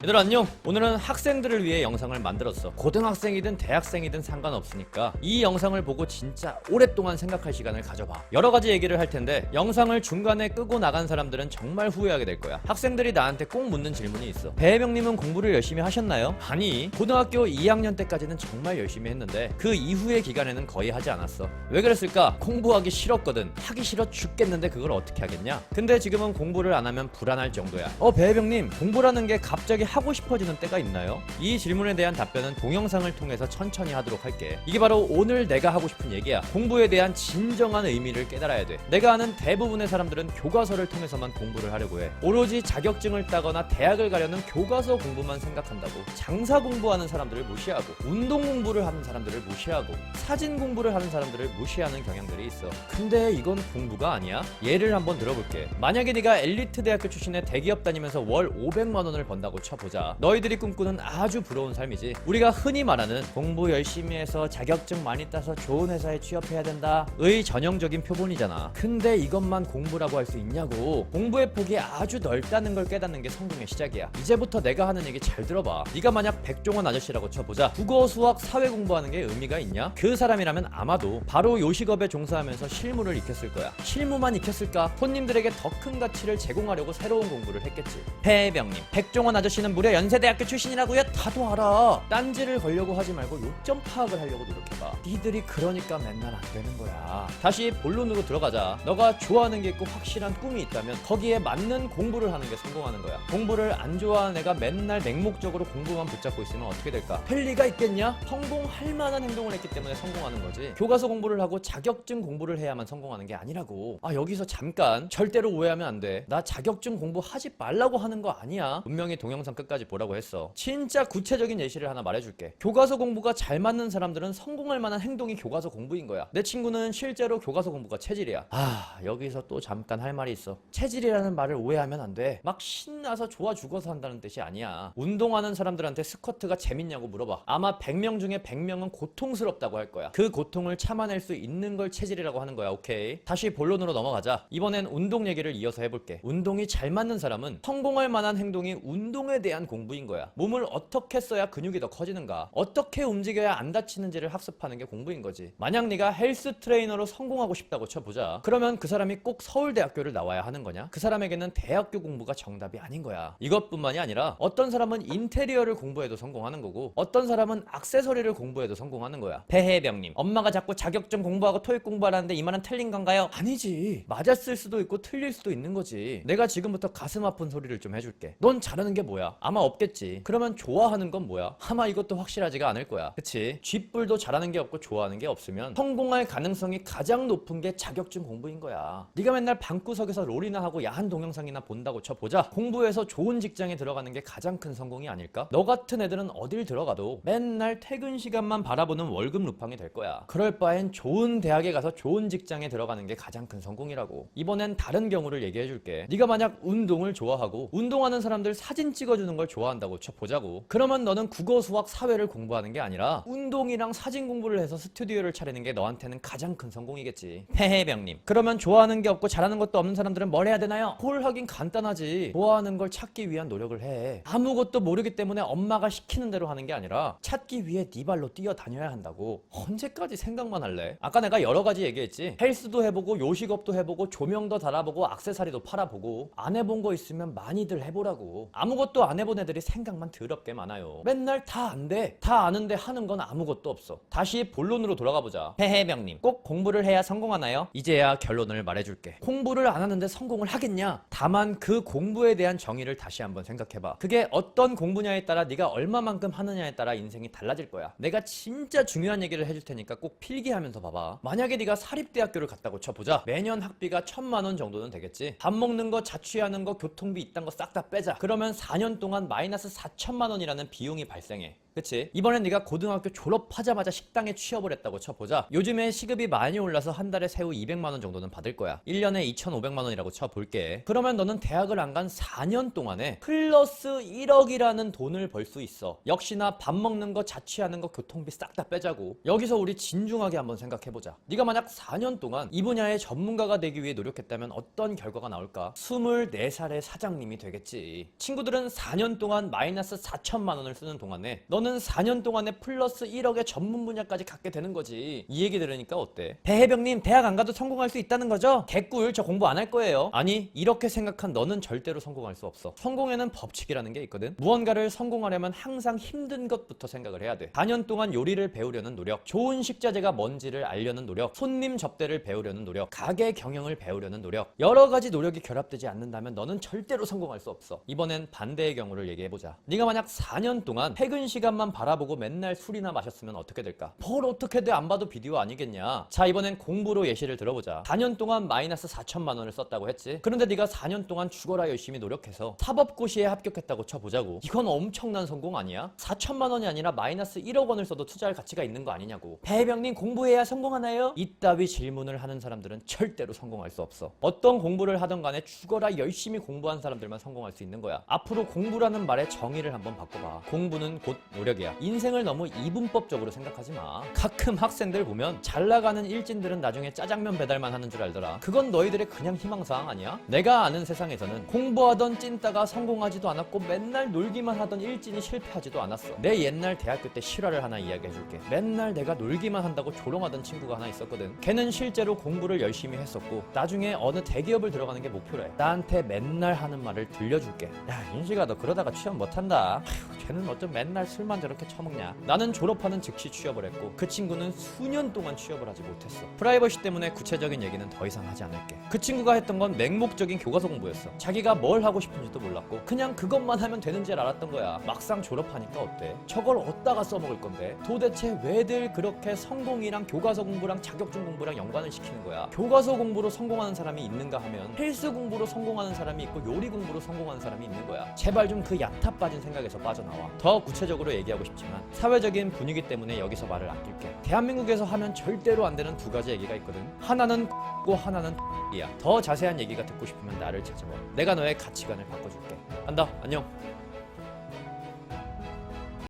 얘들아 안녕. 오늘은 학생들을 위해 영상을 만들었어. 고등학생이든 대학생이든 상관없으니까 이 영상을 보고 진짜 오랫동안 생각할 시간을 가져봐. 여러가지 얘기를 할 텐데 영상을 중간에 끄고 나간 사람들은 정말 후회하게 될 거야. 학생들이 나한테 꼭 묻는 질문이 있어. 배혜병님은 공부를 열심히 하셨나요? 아니, 고등학교 2학년 때까지는 정말 열심히 했는데 그 이후의 기간에는 거의 하지 않았어. 왜 그랬을까? 공부하기 싫었거든. 하기 싫어 죽겠는데 그걸 어떻게 하겠냐? 근데 지금은 공부를 안 하면 불안할 정도야. 배혜병님, 공부라는 게 갑자기 하고 싶어지는 때가 있나요? 이 질문에 대한 답변은 동영상을 통해서 천천히 하도록 할게. 이게 바로 오늘 내가 하고 싶은 얘기야. 공부에 대한 진정한 의미를 깨달아야 돼. 내가 아는 대부분의 사람들은 교과서를 통해서만 공부를 하려고 해. 오로지 자격증을 따거나 대학을 가려는 교과서 공부만 생각한다고. 장사 공부하는 사람들을 무시하고, 운동 공부를 하는 사람들을 무시하고, 사진 공부를 하는 사람들을 무시하는 경향들이 있어. 근데 이건 공부가 아니야? 예를 한번 들어볼게. 만약에 네가 엘리트 대학교 출신의 대기업 다니면서 월 500만 원을 번다고 쳐보자. 너희들이 꿈꾸는 아주 부러운 삶이지. 우리가 흔히 말하는 공부 열심히 해서 자격증 많이 따서 좋은 회사에 취업해야 된다 의 전형적인 표본이잖아. 근데 이것만 공부라고 할 수 있냐고. 공부의 폭이 아주 넓다는 걸 깨닫는 게 성공의 시작이야. 이제부터 내가 하는 얘기 잘 들어봐. 네가 만약 백종원 아저씨라고 쳐보자. 국어, 수학, 사회 공부하는 게 의미가 있냐? 그 사람이라면 아마도 바로 요식업에 종사하면서 실무를 익혔을 거야. 실무만 익혔을까? 손님들에게 더 큰 가치를 제공하려고 새로운 공부를 했겠지. 배혜병님, 백종원 아저씨는 무려 연세대학교 출신이라고요? 다도 알아. 딴지를 걸려고 하지 말고 요점 파악을 하려고 노력해봐. 니들이 그러니까 맨날 안 되는 거야. 다시 본론으로 들어가자. 너가 좋아하는 게 있고 확실한 꿈이 있다면 거기에 맞는 공부를 하는 게 성공하는 거야. 공부를 안 좋아하는 애가 맨날 맹목적으로 공부만 붙잡고 있으면 어떻게 될까? 할 리가 있겠냐? 성공할 만한 행동을 했기 때문에 성공하는 거지. 교과서 공부를 하고 자격증 공부를 해야만 성공하는 게 아니라고. 여기서 잠깐 절대로 오해하면 안 돼. 나 자격증 공부하지 말라고 하는 거 아니야. 분명히 동영상 끝까지 보라고 했어. 진짜 구체적인 예시를 하나 말해줄게. 교과서 공부가 잘 맞는 사람들은 성공할 만한 행동이 교과서 공부인 거야. 내 친구는 실제로 교과서 공부가 체질이야. 여기서 또 잠깐 할 말이 있어. 체질이라는 말을 오해하면 안 돼. 막 신나서 좋아 죽어서 한다는 뜻이 아니야. 운동하는 사람들한테 스쿼트가 재밌냐고 물어봐. 아마 100명 중에 100명은 고통스럽다고 할 거야. 그 고통을 참아낼 수 있는 걸 체질이라고 하는 거야. 오케이. 다시 본론으로 넘어가자. 이번엔 운동 얘기를 이어서 해볼게. 운동이 잘 맞는 사람은 성공할 만한 행동이 운동에 대한 공부인 거야. 몸을 어떻게 써야 근육이 더 커지는가, 어떻게 움직여야 안 다치는지를 학습하는 게 공부인 거지. 만약 네가 헬스 트레이너로 성공하고 싶다고 쳐보자. 그러면 그 사람이 꼭 서울대학교를 나와야 하는 거냐? 그 사람에게는 대학교 공부가 정답이 아닌 거야. 이것뿐만이 아니라 어떤 사람은 인테리어를 공부해도 성공하는 거고, 어떤 사람은 액세서리를 공부해도 성공하는 거야. 배혜병님, 엄마가 자꾸 자격증 공부하고 토익 공부하라는데 이 말은 틀린 건가요? 아니지. 맞았을 수도 있고 틀릴 수도 있는 거지. 내가 지금부터 가슴 아픈 소리를 좀 해줄게. 넌 잘하는 게 뭐야? 아마 없겠지. 그러면 좋아하는 건 뭐야? 아마 이것도 확실하지가 않을 거야. 그치? 쥐뿔도 잘하는 게 없고 좋아하는 게 없으면 성공할 가능성이 가장 높은 게 자격증 공부인 거야. 네가 맨날 방구석에서 롤이나 하고 야한 동영상이나 본다고 쳐보자. 공부해서 좋은 직장에 들어가는 게 가장 큰 성공이 아닐까? 너 같은 애들은 어딜 들어가도 맨날 퇴근 시간만 바라보는 월급 루팡이 될 거야. 그럴 바엔 좋은 대학에 가서 좋은 직장에 들어가는 게 가장 큰 성공이라고. 이번엔 다른 경우를 얘기해줄게. 네가 만약 운동을 좋아하고 운동하는 사람들 사진 찍어주는 걸 좋아한다고 쳐보자고. 그러면 너는 국어, 수학, 사회를 공부하는 게 아니라 운동이랑 사진 공부를 해서 스튜디오를 차리는 게 너한테는 가장 큰 성공이겠지. 해해병님, 그러면 좋아하는 게 없고 잘하는 것도 없는 사람들은 뭘 해야 되나요? 뭘 하긴 간단하지. 좋아하는 걸 찾기 위한 노력을 해. 아무것도 모르기 때문에 엄마가 시키는 대로 하는 게 아니라 찾기 위해 네 발로 뛰어다녀야 한다고. 언제까지 생각만 할래? 아까 내가 여러 가지 얘기했지. 헬스도 해보고 요식업도 해보고 조명도 달아보고 액세서리도 팔아보고. 안 해본 거 있으면 많이들 해보라고. 아무것도 안 해본 애들이 생각만 더럽게 많아요. 맨날 다 안 돼. 다 아는데 하는 건 아무것도 없어. 다시 본론으로 돌아가 보자. 해해병님, 꼭 공부를 해야 성공하나요? 이제야 결론을 말해줄게. 공부를 안 하는데 성공을 하겠냐? 다만 그 공부에 대한 정의를 다시 한번 생각해봐. 그게 어떤 공부냐에 따라 네가 얼마만큼 하느냐에 따라 인생이 달라질 거야. 내가 진짜 중요한 얘기를 해줄 테니까 꼭 필기하면서 봐봐. 만약에 네가 사립대학교를 갔다고 쳐보자. 매년 학비가 1,000만 원 정도는 되겠지. 밥 먹는 거, 자취하는 거, 교통비 이딴 거 싹 다 빼자. 그러면 4년 동안 마이너스 4천만 원이라는 비용이 발생해. 그치? 이번엔 네가 고등학교 졸업하자마자 식당에 취업을 했다고 쳐보자. 요즘에 시급이 많이 올라서 한 달에 세후 200만원 정도는 받을 거야. 1년에 2,500만원이라고 쳐볼게. 그러면 너는 대학을 안 간 4년 동안에 플러스 1억이라는 돈을 벌 수 있어. 역시나 밥 먹는 거, 자취하는 거, 교통비 싹 다 빼자고. 여기서 우리 진중하게 한번 생각해보자. 네가 만약 4년 동안 이 분야의 전문가가 되기 위해 노력했다면 어떤 결과가 나올까? 24살의 사장님이 되겠지. 친구들은 4년 동안 마이너스 4천만 원을 쓰는 동안에 너는 4년 동안에 플러스 1억의 전문 분야까지 갖게 되는 거지. 이 얘기 들으니까 어때? 배혜병님, 대학 안 가도 성공할 수 있다는 거죠? 개꿀, 저 공부 안 할 거예요. 아니, 이렇게 생각한 너는 절대로 성공할 수 없어. 성공에는 법칙이라는 게 있거든. 무언가를 성공하려면 항상 힘든 것부터 생각을 해야 돼. 4년 동안 요리를 배우려는 노력, 좋은 식자재가 뭔지를 알려는 노력, 손님 접대를 배우려는 노력, 가게 경영을 배우려는 노력, 여러 가지 노력이 결합되지 않는다면 너는 절대로 성공할 수 없어. 이번엔 반대의 경우를 얘기해보자. 네가 만약 4년 동안 퇴근 시간만 바라보고 맨날 술이나 마셨으면 어떻게 될까? 뭘 어떻게 돼? 안 봐도 비디오 아니겠냐? 자, 이번엔 공부로 예시를 들어보자. 4년 동안 마이너스 4천만 원을 썼다고 했지. 그런데 네가 4년 동안 죽어라 열심히 노력해서 사법고시에 합격했다고 쳐보자고. 이건 엄청난 성공 아니야? 4천만 원이 아니라 마이너스 1억 원을 써도 투자할 가치가 있는 거 아니냐고. 배혜병님, 공부해야 성공하나요? 이따위 질문을 하는 사람들은 절대로 성공할 수 없어. 어떤 공부를 하던 간에 죽어라 열심히 공부한 사람들만 성공할 수 있는 거야. 앞으로 공부라는 말의 정의를 한번 바꿔봐. 공부는 곧 노력이야. 인생을 너무 이분법적으로 생각하지 마. 가끔 학생들 보면 잘 나가는 일진들은 나중에 짜장면 배달만 하는 줄 알더라. 그건 너희들의 그냥 희망사항 아니야? 내가 아는 세상에서는 공부하던 찐따가 성공하지도 않았고 맨날 놀기만 하던 일진이 실패하지도 않았어. 내 옛날 대학교 때 실화를 하나 이야기해줄게. 맨날 내가 놀기만 한다고 조롱하던 친구가 하나 있었거든. 걔는 실제로 공부를 열심히 했었고 나중에 어느 대기업을 들어가는 게 목표래. 나한테 맨날 하는 말을 들려줄게. 야, 인식아, 너 그러다가 취업 못한다. 아휴, 쟤는 어쩜 맨날 술만 저렇게 처먹냐. 나는 졸업하는 즉시 취업을 했고 그 친구는 수년 동안 취업을 하지 못했어. 프라이버시 때문에 구체적인 얘기는 더 이상 하지 않을게. 그 친구가 했던 건 맹목적인 교과서 공부였어. 자기가 뭘 하고 싶은지도 몰랐고 그냥 그것만 하면 되는 줄 알았던 거야. 막상 졸업하니까 어때? 저걸 어디다가 써먹을 건데? 도대체 왜들 그렇게 성공이랑 교과서 공부랑 자격증 공부랑 연관을 시키는 거야? 교과서 공부로 성공하는 사람이 있는가 하면 헬스 공부로 성공하는 사람이 있고 요리 공부로 성공하는 사람이 있는 거야. 제발 좀 그 얕아 빠진 생각에서 빠져나와. 더 구체적으로 얘기하고 싶지만 사회적인 분위기 때문에 여기서 말을 아낄게. 대한민국에서 하면 절대로 안 되는 두 가지 얘기가 있거든. 하나는 고 하나는 이야. 더 자세한 얘기가 듣고 싶으면 나를 찾아봐. 내가 너의 가치관을 바꿔줄게. 간다. 안녕.